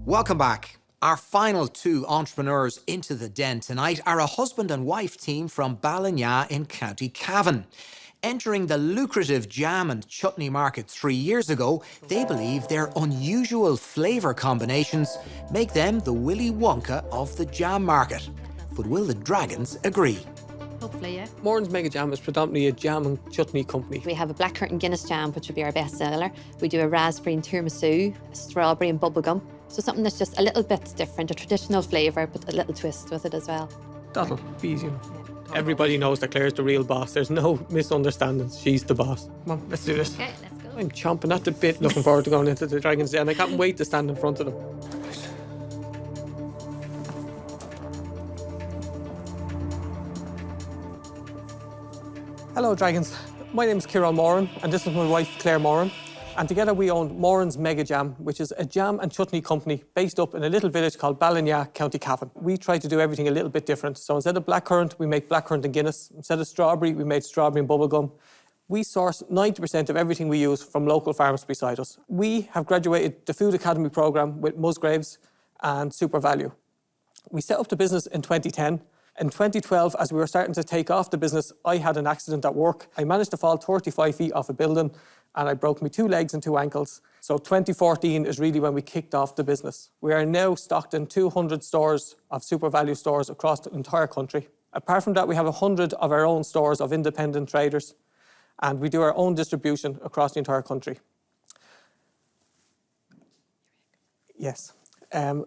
Welcome back. Our final two entrepreneurs into the den tonight are a husband and wife team from Ballina in County Cavan. Entering the lucrative jam and chutney market 3 years ago, they believe their unusual flavour combinations make them the Willy Wonka of the jam market. But will the Dragons agree? Hopefully, yeah. Moran's Mega Jam is predominantly a jam and chutney company. We have a blackcurrant and Guinness jam, which would be our best seller. We do a raspberry and tiramisu, a strawberry and bubblegum. So something that's just a little bit different, a traditional flavour, but a little twist with it as well. That'll be easy enough. Everybody knows that Claire's the real boss. There's no misunderstandings. She's the boss. Come on, let's do this. Okay, let's go. I'm chomping at the bit, looking forward to going into the Dragon's Den. I can't wait to stand in front of them. Hello, Dragons. My name is Kieran Moran, and this is my wife, Claire Moran. And together we own Moran's Mega Jam, which is a jam and chutney company based up in a little village called Ballina, County Cavan. We try to do everything a little bit different. So instead of blackcurrant, we make blackcurrant and Guinness. Instead of strawberry, we made strawberry and bubblegum. We source 90% of everything we use from local farms beside us. We have graduated the Food Academy programme with Musgraves and Super Value. We set up the business in 2010. In 2012, as we were starting to take off the business, I had an accident at work. I managed to fall 35 feet off a building and I broke my 2 legs and 2 ankles. So 2014 is really when we kicked off the business. We are now stocked in 200 stores of Super Value stores across the entire country. Apart from that, we have 100 of our own stores of independent traders, and we do our own distribution across the entire country. Yes.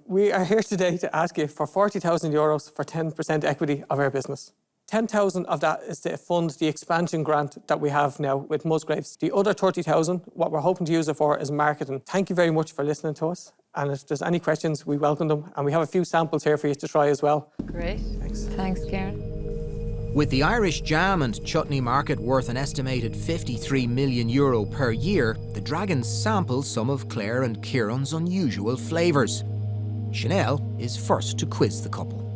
We are here today to ask you for €40,000 for 10% equity of our business. 10,000 of that is to fund the expansion grant that we have now with Musgraves. The other 30,000, what we're hoping to use it for is marketing. Thank you very much for listening to us. And if there's any questions, we welcome them. And we have a few samples here for you to try as well. Great. Thanks, Karen. With the Irish jam and chutney market worth an estimated €53 million per year, the Dragons sample some of Claire and Kieran's unusual flavours. Chanel is first to quiz the couple.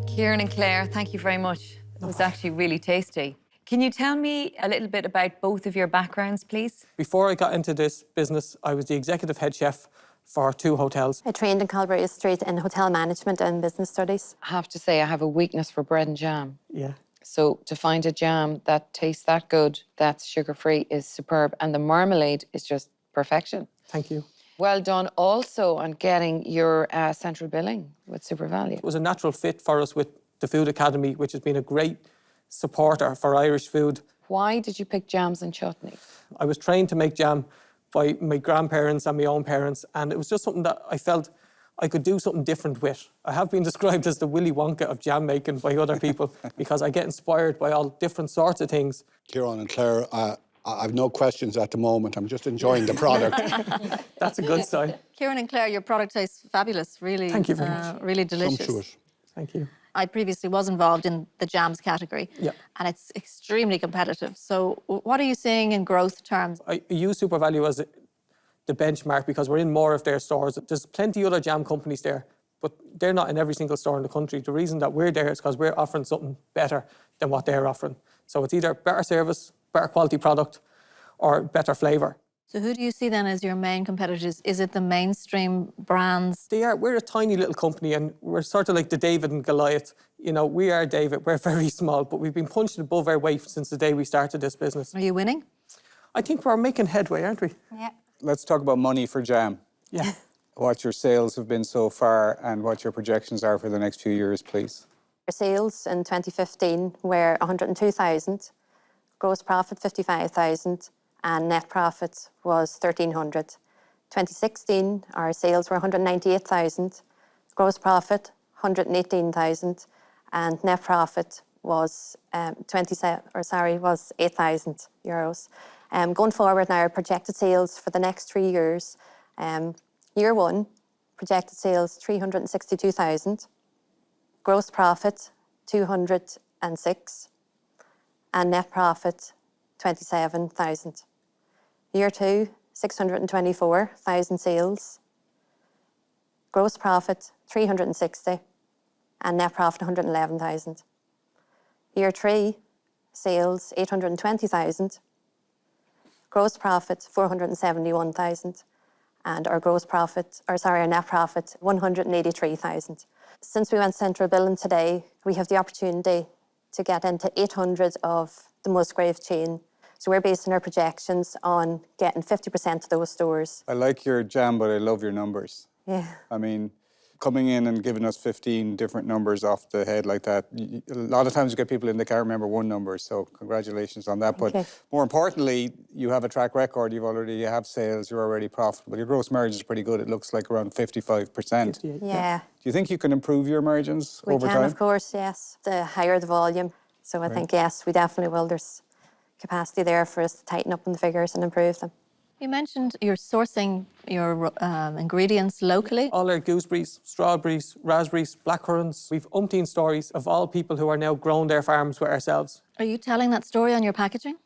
Kieran and Claire, thank you very much. It was actually really tasty. Can you tell me a little bit about both of your backgrounds, please? Before I got into this business, I was the executive head chef for 2 hotels. I trained in Calvary Street in hotel management and business studies. I have to say I have a weakness for bread and jam. Yeah. So to find a jam that tastes that good, that's sugar-free, is superb. And the marmalade is just perfection. Thank you. Well done also on getting your central billing with Super Value. It was a natural fit for us with the Food Academy, which has been a great supporter for Irish food. Why did you pick jams and chutney? I was trained to make jam by my grandparents and my own parents, and it was just something that I felt I could do something different with. I have been described as the Willy Wonka of jam making by other people because I get inspired by all different sorts of things. Kieran and Claire, I've no questions at the moment. I'm just enjoying the product. That's a good sign. Kieran and Claire, your product tastes fabulous. Really, Thank you very much. Really delicious. Sumptuous. Thank you. I previously was involved in the jams category, and it's extremely competitive. So what are you seeing in growth terms? I use Super Value as the benchmark because we're in more of their stores. There's plenty other jam companies there, but they're not in every single store in the country. The reason that we're there is because we're offering something better than what they're offering. So it's either better service, better quality product, or better flavour. So who do you see then as your main competitors? Is it the mainstream brands? They are. We're a tiny little company and we're sort of like the David and Goliath. You know, we are David, we're very small, but we've been punching above our weight since the day we started this business. Are you winning? I think we're making headway, aren't we? Yeah. Let's talk about money for jam. Yeah. What your sales have been so far and what your projections are for the next few years, please. Our sales in 2015 were 102,000, gross profit 55,000, and net profit was 1,300. 2016, our sales were 198,000, gross profit 118,000, and net profit was was €8,000. Going forward now, our projected sales for the next 3 years, year 1, projected sales 362,000, gross profit 206, and net profit 27,000. Year 2, 624,000 sales, gross profit 360, and net profit 111,000. Year 3, sales 820,000, gross profit 471,000, and our our net profit, 183,000. Since we went central billing today, we have the opportunity to get into 800 of the Musgrave chain. So we're basing our projections on getting 50% of those stores. I like your jam, but I love your numbers. Yeah. I mean, coming in and giving us 15 different numbers off the head like that, a lot of times you get people in, they can't remember one number, so congratulations on that. But more importantly, you have a track record, you have sales, you're already profitable. Your gross margin is pretty good. It looks like around 55%. Yeah. Do you think you can improve your margins over time? We can, of course, yes. The higher the volume. So I think, yes, we definitely will. There's capacity there for us to tighten up on the figures and improve them. You mentioned you're sourcing your ingredients locally. All our gooseberries, strawberries, raspberries, blackcurrants. We've umpteen stories of all people who are now growing their farms with ourselves. Are you telling that story on your packaging?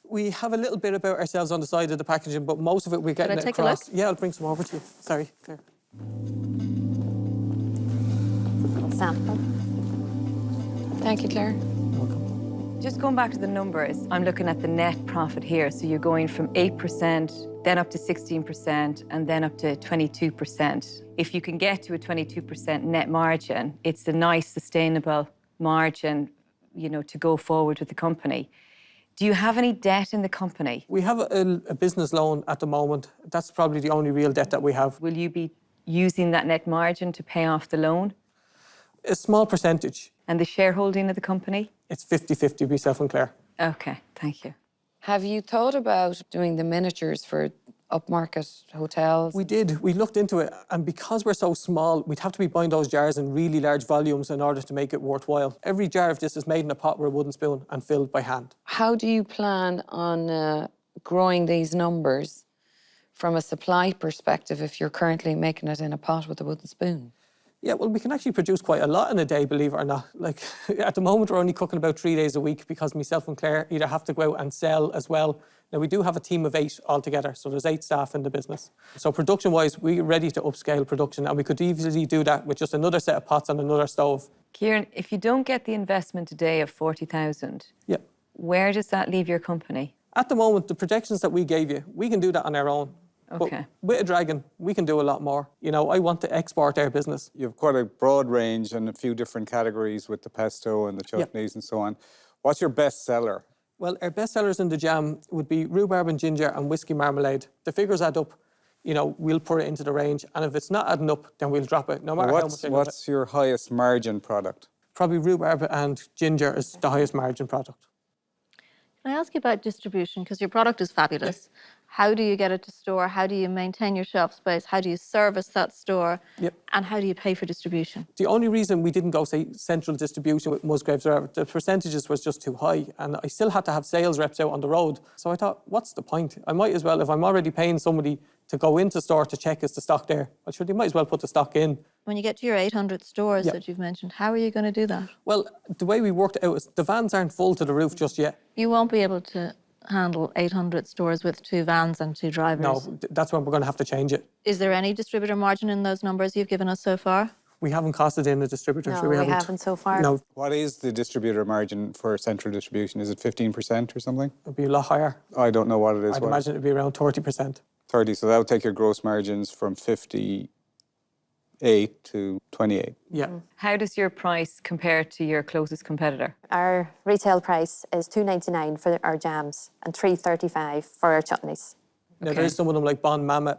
We have a little bit about ourselves on the side of the packaging, but most of it we're getting it take a across. look? Yeah, I'll bring some over to you. Sorry, Claire. Sample. Thank you, Claire. Just going back to the numbers, I'm looking at the net profit here. So you're going from 8%, then up to 16%, and then up to 22%. If you can get to a 22% net margin, it's a nice, sustainable margin, you know, to go forward with the company. Do you have any debt in the company? We have a business loan at the moment. That's probably the only real debt that we have. Will you be using that net margin to pay off the loan? A small percentage. And the shareholding of the company? It's 50-50, myself and Claire. Okay, thank you. Have you thought about doing the miniatures for upmarket hotels? We did. We looked into it. And because we're so small, we'd have to be buying those jars in really large volumes in order to make it worthwhile. Every jar of this is made in a pot with a wooden spoon and filled by hand. How do you plan on growing these numbers from a supply perspective if you're currently making it in a pot with a wooden spoon? Yeah, well, we can actually produce quite a lot in a day, believe it or not. Like, at the moment, we're only cooking about 3 days a week because myself and Claire either have to go out and sell as well. Now, we do have a team of 8 altogether, so there's 8 staff in the business. So production-wise, we're ready to upscale production, and we could easily do that with just another set of pots and another stove. Kieran, if you don't get the investment today of 40,000, Yeah. where does that leave your company? At the moment, the projections that we gave you, we can do that on our own. Okay. But with a Dragon, we can do a lot more. You know, I want to export our business. You've quite a broad range and a few different categories with the pesto and the chutneys and so on. What's your best seller? Well, our best sellers in the jam would be rhubarb and ginger and whiskey marmalade. The figures add up. You know, we'll put it into the range, and if it's not adding up, then we'll drop it, no matter how much I love it. What's your highest margin product? Probably rhubarb and ginger is the highest margin product. Can I ask you about distribution? Because your product is fabulous. How do you get it to store? How do you maintain your shelf space? How do you service that store? Yep. And how do you pay for distribution? The only reason we didn't go, say, central distribution with Musgraves, the percentages was just too high, and I still had to have sales reps out on the road. So I thought, what's the point? I might as well, if I'm already paying somebody to go into store to check is the stock there, well, sure, they might as well put the stock in. When you get to your 800 stores that you've mentioned, how are you going to do that? Well, the way we worked it out is the vans aren't full to the roof just yet. You won't be able to handle 800 stores with 2 vans and 2 drivers. No, that's when we're going to have to change it. Is there any distributor margin in those numbers you've given us so far? We haven't costed in a distributor. No, so we haven't so far. No, What is the distributor margin for central distribution? Is it 15% or something? it'd be a lot higher. I don't know what it is. I'd What- imagine it'd be around 30%. 30, so that would take your gross margins from 58 to 28. Yeah. How does your price compare to your closest competitor? Our retail price is $2.99 for our jams and $3.35 for our chutneys. Now, there's some of them like Bon Mama,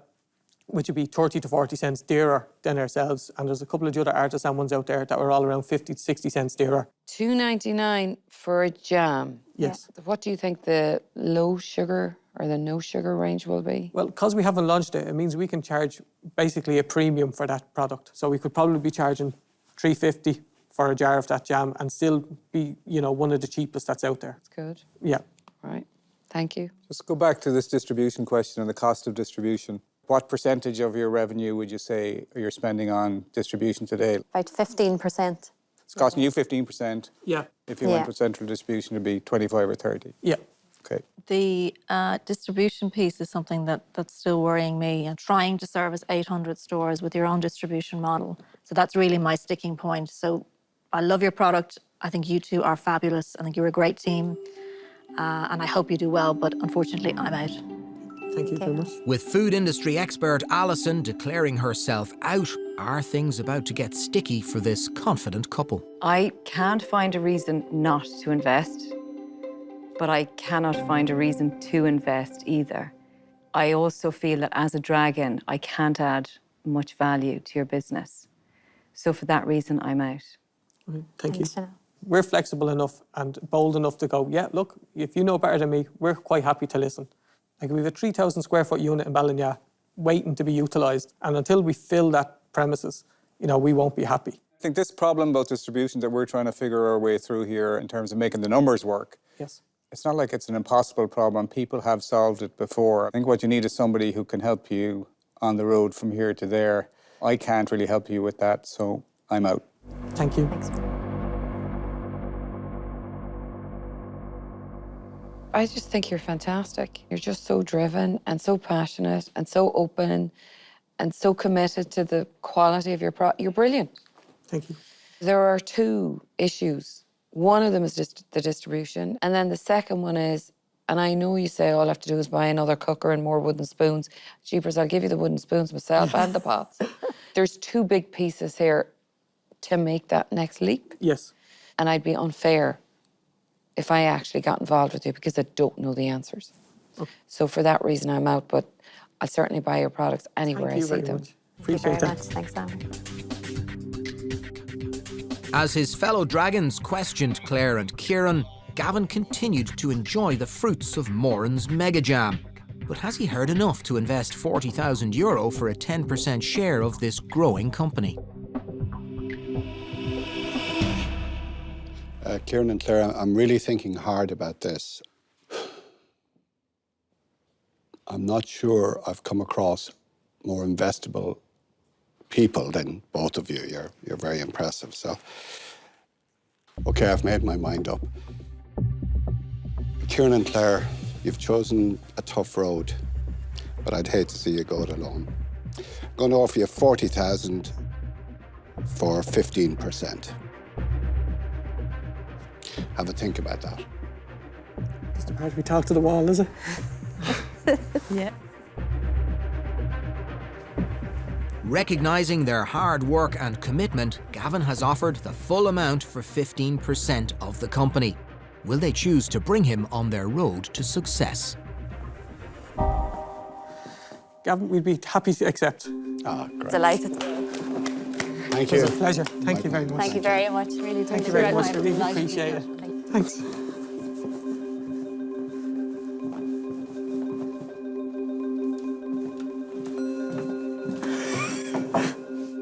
which would be 30 to 40 cents dearer than ourselves. And there's a couple of the other artisan ones out there that were all around 50 to 60 cents dearer. $2.99 for a jam. Yes. What do you think the low sugar or the no sugar range will be? Well, because we haven't launched it, it means we can charge basically a premium for that product. So we could probably be charging $3.50 for a jar of that jam and still be, you know, one of the cheapest that's out there. That's good. Yeah. Right. Thank you. Just go back to this distribution question and the cost of distribution. What percentage of your revenue would you say you're spending on distribution today? About 15%. It's costing you 15%. Yeah. If you went with central distribution, it'd be 25 or 30. Yeah. Okay. The distribution piece is something that's still worrying me, and trying to service 800 stores with your own distribution model. So that's really my sticking point. So I love your product. I think you two are fabulous. I think you're a great team. And I hope you do well, but unfortunately, I'm out. Thank you very much. With food industry expert Alison declaring herself out, are things about to get sticky for this confident couple? I can't find a reason not to invest, but I cannot find a reason to invest either. I also feel that as a dragon, I can't add much value to your business. So for that reason, I'm out. Thank you. Thanks, Janelle. We're flexible enough and bold enough to go, yeah, look, if you know better than me, we're quite happy to listen. Like, we have a 3,000 square foot unit in Ballinya waiting to be utilised. And until we fill that premises, you know, we won't be happy. I think this problem about distribution that we're trying to figure our way through here in terms of making the numbers work, Yes. it's not like it's an impossible problem. People have solved it before. I think what you need is somebody who can help you on the road from here to there. I can't really help you with that, so I'm out. Thank you. Thanks. I just think you're fantastic. You're just so driven and so passionate and so open and so committed to the quality of your product. You're brilliant. Thank you. There are two issues. One of them is just the distribution. And then the second one is, and I know you say all I have to do is buy another cooker and more wooden spoons. Jeepers, I'll give you the wooden spoons myself and the pots. There's two big pieces here to make that next leap. Yes. And I'd be unfair if I actually got involved with you because I don't know the answers. Okay. So for that reason, I'm out, but I'll certainly buy your products anywhere Thank you I see very them. much. Thank you Appreciate very that. much. Thanks, Sam. As his fellow dragons questioned Claire and Kieran, Gavin continued to enjoy the fruits of Moran's Mega Jam. But has he heard enough to invest €40,000 for a 10% share of this growing company? Kieran and Claire, I'm really thinking hard about this. I'm not sure I've come across more investable people than both of you. You're very impressive. So, okay, I've made my mind up. Kieran and Claire, you've chosen a tough road, but I'd hate to see you go it alone. I'm going to offer you 40,000 for 15%. Have a think about that. Just about we talk to the wall, is it? Yeah. Recognising their hard work and commitment, Gavin has offered the full amount for 15% of the company. Will they choose to bring him on their road to success? Gavin, we'd be happy to accept. Ah, great. Delighted. Thank It you. was a pleasure. Thank you very much. Thank you very much. Really do. Thank you very much. I really appreciate it. Thanks.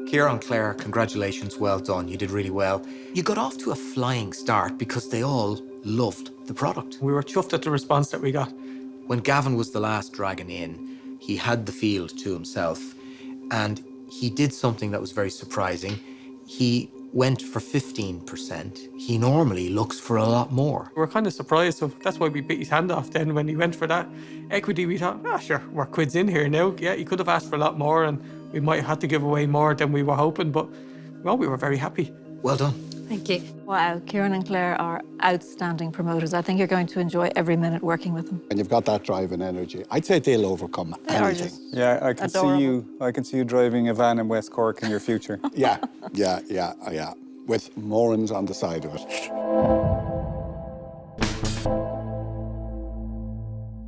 Kieran, Claire, congratulations, well done. You did really well. You got off to a flying start because they all loved the product. We were chuffed at the response that we got. When Gavin was the last dragon in, he had the field to himself, and he did something that was very surprising. He went for 15%. He normally looks for a lot more. We were kind of surprised, so that's why we bit his hand off then when he went for that equity. We thought, sure, we're quids in here now. Yeah, he could have asked for a lot more and we might have had to give away more than we were hoping, but well, we were very happy. Well done. Thank you. Wow, Kieran and Claire are outstanding promoters. I think you're going to enjoy every minute working with them. And you've got that drive and energy. I'd say they'll overcome They are anything. just Yeah, I can adorable. see you driving a van in West Cork in your future. Yeah. With Morans on the side of it.